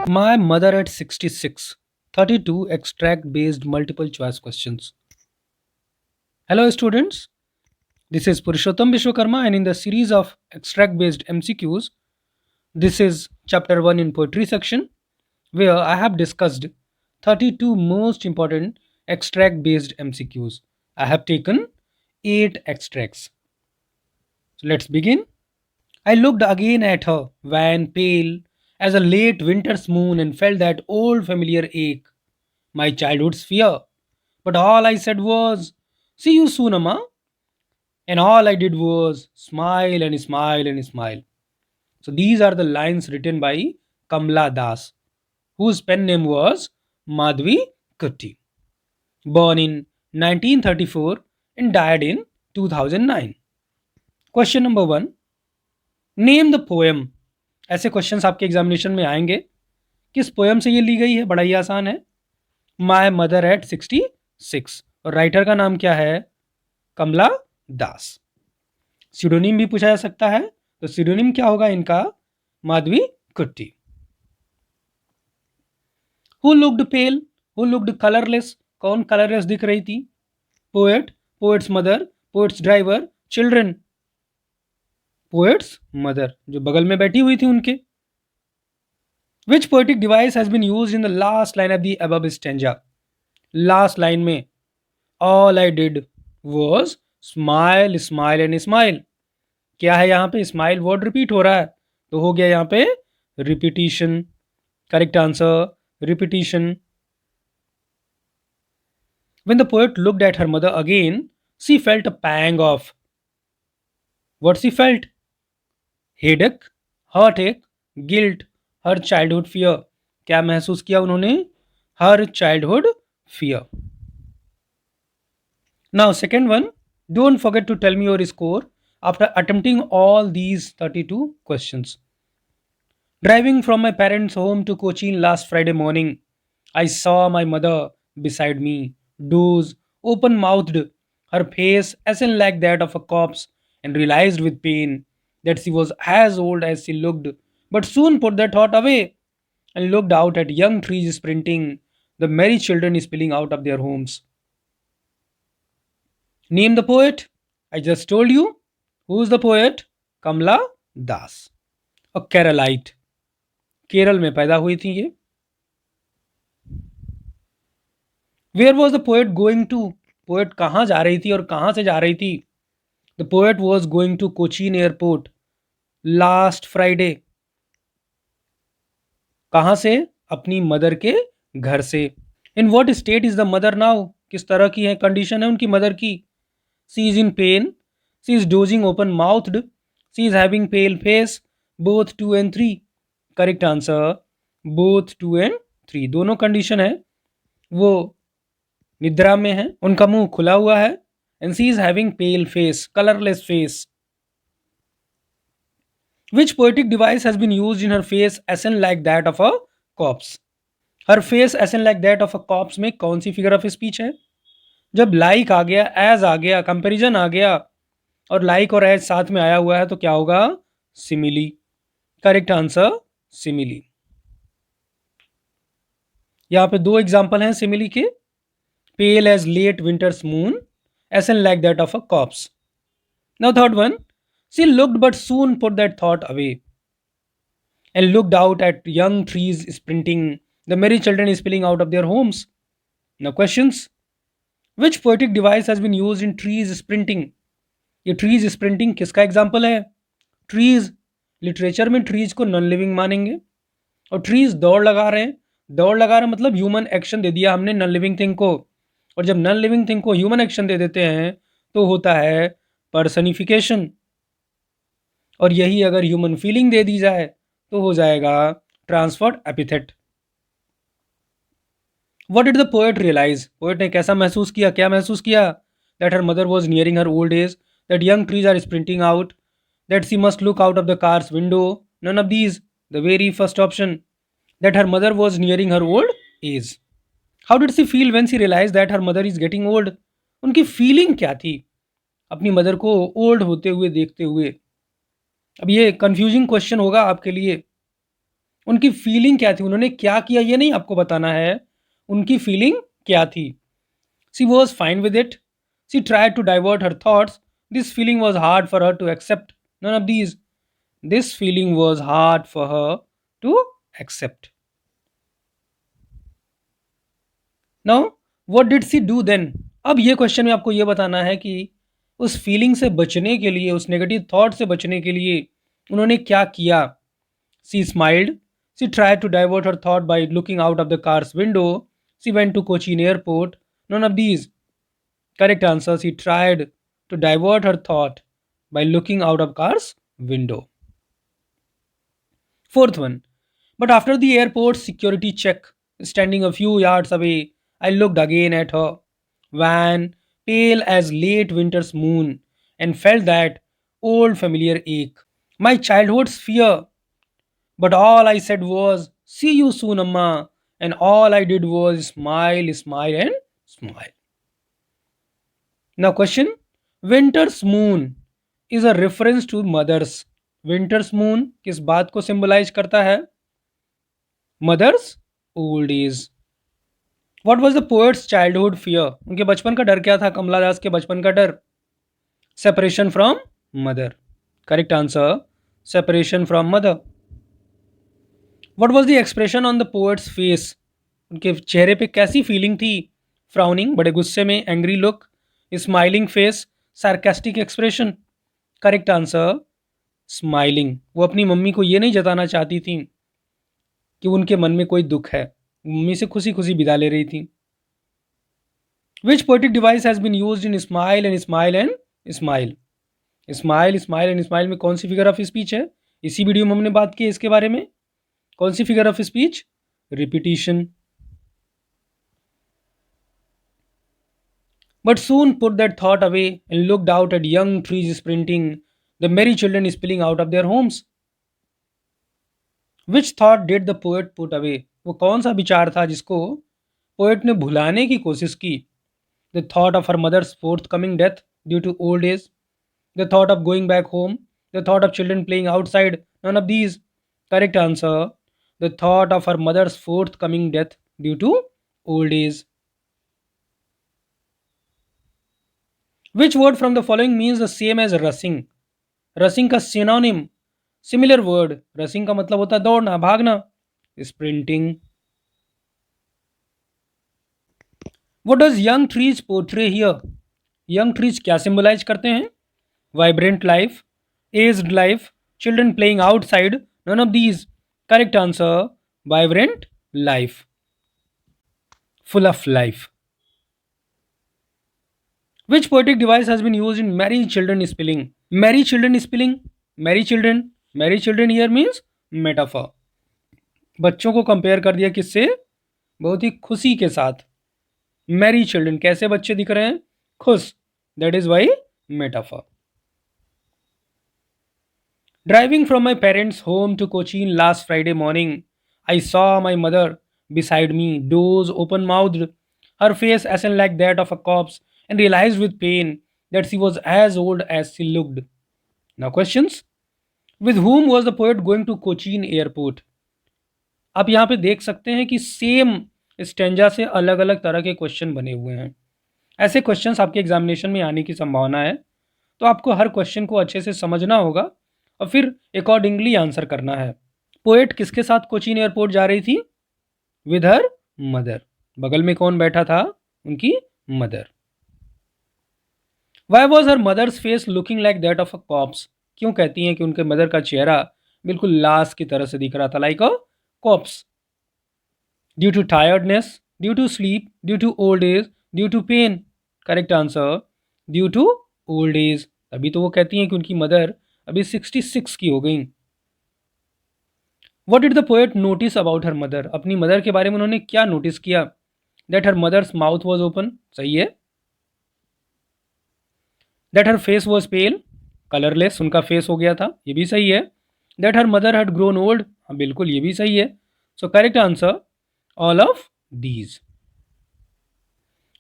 My mother at 66. 32 extract based multiple choice questions. Hello, students. This is Purushottam Vishwakarma, and in the series of extract based MCQs, this is chapter 1 in poetry section, where I have discussed 32 most important extract based MCQs. I have taken 8 extracts. So let's begin. I looked again at her, wan, pale as a late winter's moon, and felt that old familiar ache, my childhood's fear. But all I said was, "See you soon, Amma." And all I did was smile and smile and smile. So these are the lines written by Kamla Das, whose pen name was Madhvi Kutty. Born in 1934 and died in 2009. Question number 1. Name the poem. ऐसे questions आपके examination में आएंगे. किस poem से ये ली गई है? बड़ा ही आसान है. My mother eight 66. और राइटर का नाम क्या है? कमला दास. सिडोनिम भी पूछा जा सकता है, तो सिडोनिम क्या होगा इनका? Madhavi Kutty. Who looked pale, who looked colourless, कौन कलरलेस दिख रही थी? Poet, poet's mother, poet's driver, children. Poet's mother जो बगल में बैठी हुई थी उनके. Which poetic device has been used in the last line of the above stanza. Last line में all I did was smile smile and smile. क्या है यहाँ पे? स्माइल वर्ड रिपीट हो रहा है, तो हो गया यहाँ पे repetition. Correct answer repetition. When the poet looked at her mother again, she felt a pang of. What she felt? Headache, heartache, guilt, her childhood fear. क्या महसूस किया उन्होंने? Her childhood fear. Now, second one, don't forget to tell me your score after attempting all these 32 questions. Driving from my parents' home to Cochin last Friday morning, I saw my mother beside me, dozed, open mouthed, her face ashen like that of a corpse, and realized with pain that she was as old as she looked, but soon put that thought away and looked out at young trees sprinting, the merry children spilling out of their homes. Name the poet. I just told you. Who's the poet? Kamla Das. A Keralite. Kerala में पैदा हुई थी ये. Where was the poet going to. Poet कहाँ जा रही थी और कहाँ से जा रही थी? The poet was going to Cochin airport last Friday. कहाँ से? अपनी मदर के घर से. In what state is the mother now. किस तरह की है कंडीशन है उनकी मदर की? She is in pain, she is dozing open mouthed, she is having pale face, both 2 and 3. Correct answer both 2 and 3. दोनों कंडीशन है. वो निद्रा में है, उनका मुंह खुला हुआ है, and she is having pale face, colourless face. Which poetic device has been used in her face ashen like that of a corpse. Her face ashen like that of a corpse में कौन सी figure of speech है? जब like आ गया, as आ गया, comparison आ गया, और like और एज साथ में आया हुआ है, तो क्या होगा? सिमिली. Correct answer simile. यहां पे दो एग्जांपल हैं सिमिली के. Pale as late winter's moon, ashen like that of a corpse. Now third one, she looked but soon put that thought away and looked out at young trees sprinting, the merry children spilling out of their homes. Now questions. Which poetic device has been used in trees sprinting? ये trees sprinting किसका example है? trees, literature में trees को non living मानेंगे, और trees दौड़ लगा रहे हैं. दौड़ लगा रहे मतलब ह्यूमन एक्शन दे दिया हमने नॉन लिविंग थिंग को, और जब नॉन लिविंग थिंग को ह्यूमन एक्शन दे देते हैं तो होता है पर्सनिफिकेशन, और यही अगर ह्यूमन फीलिंग दे दी जाए तो हो जाएगा transferred epithet. What did the poet realize? Poet ने कैसा महसूस किया? क्या महसूस किया? That her mother was nearing her old age, that young trees are sprinting out, that she must look out of the car's window. None of these. The very first option, that her mother was nearing her old age. How did she feel when she realized that her mother is getting old? उनकी feeling क्या थी अपनी mother को old होते हुए देखते हुए? अब ये कंफ्यूजिंग क्वेश्चन होगा आपके लिए. उनकी फीलिंग क्या थी, उन्होंने क्या किया ये नहीं आपको बताना है, उनकी फीलिंग क्या थी। She was fine with it, she tried to divert her thoughts, this feeling was hard for her to accept, none of these, this feeling was hard for her to accept. Now what did she do then, अब ये question में आपको ये बताना है कि उस feeling से बचने के लिए, उस नेगेटिव थॉट से बचने के लिए उन्होंने क्या किया। She smiled, she tried to divert her thought by looking out of the car's window, she went to Cochin airport, none of these. Correct answer, she tried to divert her thought by looking out of car's window. Fourth one, but after the airport security check, standing a few yards away, I looked again at her, wan, pale as late winter's moon, and felt that old familiar ache. My childhood's fear, but all I said was, see you soon, Amma. And all I did was smile, smile, and smile. Now, question, winter's moon is a reference to mothers. Winter's moon किस बात को symbolise करता है, mother's old age. What was the poet's childhood fear, उनके बचपन का डर क्या था, कमला दास के बचपन का डर, separation from mother. Correct answer, separation from mother. What was the expression on the poets face, उनके चेहरे पे कैसी फीलिंग थी, फ्राउनिंग बड़े गुस्से में, angry look, smiling face, sarcastic expression. Correct answer, smiling. वो अपनी मम्मी को ये नहीं जताना चाहती थी कि उनके मन में कोई दुख है, मम्मी से खुशी खुशी विदा ले रही थी। Which poetic device has been used in smile and smile and smile, smile smile and smile में कौन सी फिगर ऑफ स्पीच है, इसी वीडियो में हमने बात की इसके बारे में। कौन सी figure of speech, repetition. But soon put that thought away and looked out at young trees sprinting, the merry children spilling out of their homes. Which thought did the poet put away, वो कौन सा विचार था जिसको poet ने भुलाने की कोशिश की। The thought of her mother's forthcoming death due to old age, the thought of going back home, the thought of children playing outside, none of these. Correct answer, the thought of her mother's forthcoming death due to old age. Which word from the following means the same as racing, racing का synonym, similar word, रसिंग का मतलब होता है दौड़ना, भागना, sprinting. What does young trees portray here, young trees क्या symbolise करते हैं, vibrant life, aged life, children playing outside, none of these. Correct answer, vibrant life, full of life. Which poetic device has been used in merry children spilling, merry children spilling, merry children, merry children here means metaphor, बच्चों को compare कर दिया किससे, बहुत ही खुशी के साथ। Mary children, कैसे बच्चे दिख रहे हैं, खुश, that is why metaphor. Driving from my parents' home to Cochin last Friday morning, I saw my mother beside me, doors open mouthed, her face ashen like that of a corpse, and realized with pain that she was as old as she looked. Now, questions. With whom was the poet going to Cochin airport? आप यहाँ पे देख सकते हैं कि same stanza से अलग अलग तरह के क्वेश्चन बने हुए हैं। ऐसे क्वेश्चंस आपके एग्जामिनेशन में आने की संभावना है, तो आपको हर क्वेश्चन को अच्छे से समझना होगा और फिर अकॉर्डिंगली आंसर करना है। पोएट किसके साथ कोचीन एयरपोर्ट जा रही थी, विद हर मदर। बगल में कौन बैठा था, उनकी mother. Why was her mother's face looking like that of a corpse, क्यों कहती हैं कि उनके मदर का चेहरा बिल्कुल लाश की तरह से दिख रहा था, like a corpse. Due to tiredness, due to sleep, due to old age, due to pain. Correct answer, due to old age. अभी तो वो कहती हैं कि उनकी मदर अभी 66 की हो गई। What did the poet notice about her mother, अपनी मदर के बारे में उन्होंने क्या नोटिस किया, that her mother's mouth was open, सही है। That her face was pale, colourless, उनका फेस हो गया था, ये भी सही है। That her mother had grown old, हाँ बिल्कुल ये भी सही है। So correct answer, all of these.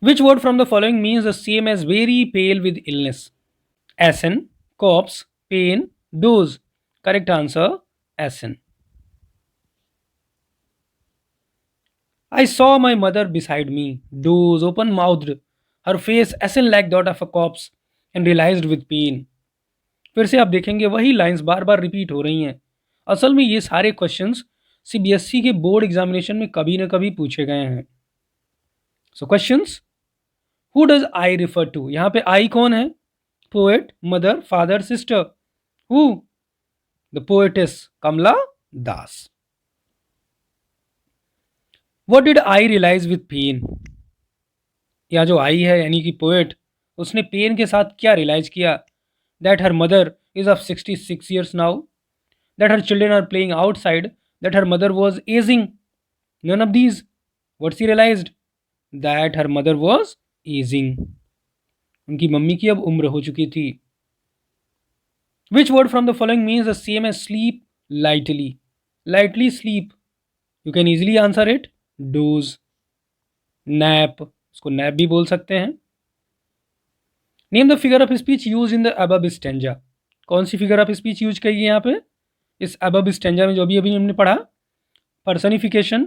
Which word from the following means the same as very pale with illness, ashen, corpse, pain, doze. Correct answer, ashen. I saw my mother beside me, doors open mouthed, her face ashen like that of a corpse, and realized with pain. फिर से आप देखेंगे वही lines बार बार repeat हो रही हैं। असल में ये सारे क्वेश्चंस सीबीएसई के बोर्ड एग्जामिनेशन में कभी ना कभी पूछे गए हैं। So questions, who does I refer to, यहाँ पे आई कौन है? Poet, mother, father, sister. Who? The poetess Kamala Das. What did I realise with pain, या जो आई है यानी कि पोएट, उसने पेन के साथ क्या रियलाइज किया? That her mother is of 66 years now, that her children are playing outside, that her mother was aging. None of these. What she realized? That her mother was aging. उनकी mummy की अब उम्र हो चुकी थी। Which word from the following means the same as sleep lightly? Lightly sleep. You can easily answer it. Doze. Nap. उसको nap भी बोल सकते हैं। Name the figure of speech used in the above stanza. कौन सी figure of speech use करी है यहाँ पे इस above stanza में जो अभी अभी हमने पढ़ा? Personification,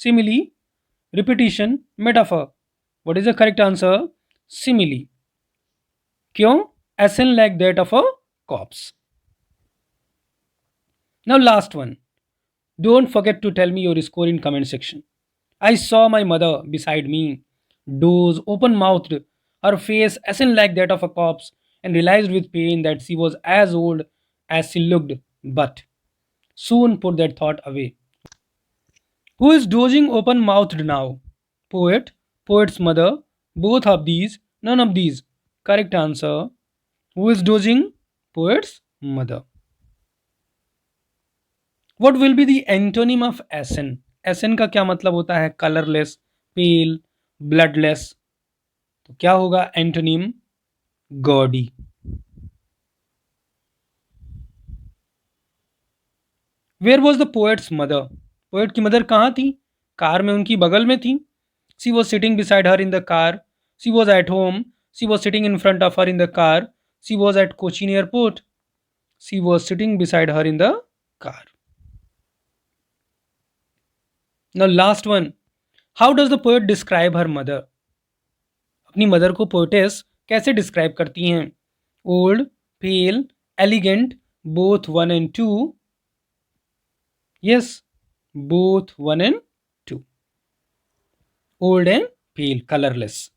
simile, repetition, metaphor. What is the correct answer? Simile. क्यों? Ashen like that of a corpse. Now last one. Don't forget to tell me your score in comment section. I saw my mother beside me, doors open mouthed, her face ashen like that of a corpse, and realized with pain that she was as old as she looked, but soon put that thought away. Who is dozing open mouthed now? Poet, poet's mother, both of these, none of these. Correct answer. Who is dozing? Poet's mother. What will be the antonym of ashen? Ashen का क्या मतलब होता है? Colourless, pale, bloodless. तो क्या होगा antonym? Gaudy. Where was the poet's mother? Poet की mother कहाँ थी? कार में उनकी बगल में थी। She was sitting beside her in the car, she was at home, she was sitting in front of her in the car, she was at Cochin airport, she was sitting beside her in the car. Now last one, how does the poet describe her mother? अपनी mother को poetess कैसे describe करती हैं? Old, pale, elegant, both 1 and 2। Yes, both 1 and 2. Old and pale, colorless.